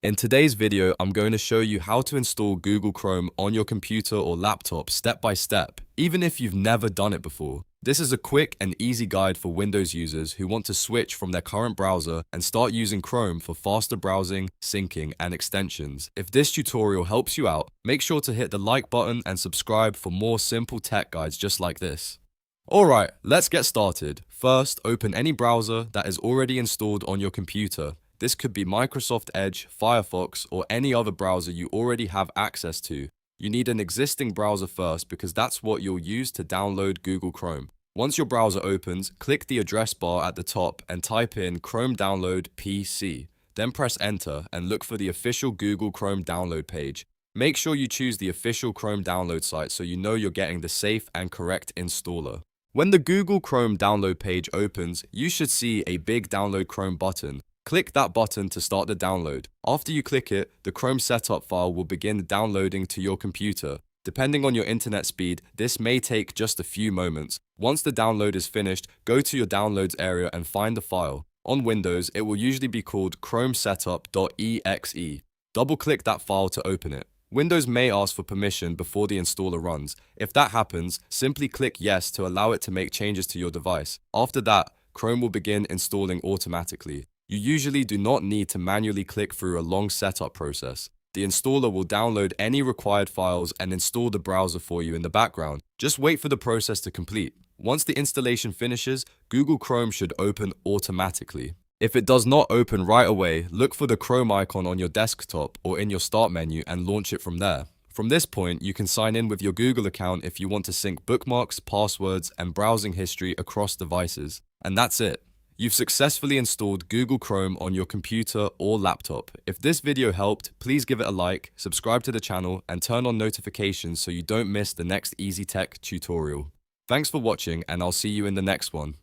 In today's video, I'm going to show you how to install Google Chrome on your computer or laptop step by step, even if you've never done it before. This is a quick and easy guide for Windows users who want to switch from their current browser and start using Chrome for faster browsing, syncing, and extensions. If this tutorial helps you out, make sure to hit the like button and subscribe for more simple tech guides just like this. Alright, let's get started. First, open any browser that is already installed on your computer. This could be Microsoft Edge, Firefox, or any other browser you already have access to. You need an existing browser first because that's what you'll use to download Google Chrome. Once your browser opens, click the address bar at the top and type in Chrome Download PC. Then press enter and look for the official Google Chrome download page. Make sure you choose the official Chrome download site so you know you're getting the safe and correct installer. When the Google Chrome download page opens, you should see a big Download Chrome button. Click that button to start the download. After you click it, the Chrome setup file will begin downloading to your computer. Depending on your internet speed, this may take just a few moments. Once the download is finished, go to your downloads area and find the file. On Windows, it will usually be called ChromeSetup.exe. Double-click that file to open it. Windows may ask for permission before the installer runs. If that happens, simply click Yes to allow it to make changes to your device. After that, Chrome will begin installing automatically. You usually do not need to manually click through a long setup process. The installer will download any required files and install the browser for you in the background. Just wait for the process to complete. Once the installation finishes, Google Chrome should open automatically. If it does not open right away, look for the Chrome icon on your desktop or in your start menu and launch it from there. From this point, you can sign in with your Google account if you want to sync bookmarks, passwords, and browsing history across devices. And that's it. You've successfully installed Google Chrome on your computer or laptop. If this video helped, please give it a like, subscribe to the channel, and turn on notifications so you don't miss the next easy tech tutorial. Thanks for watching, and I'll see you in the next one.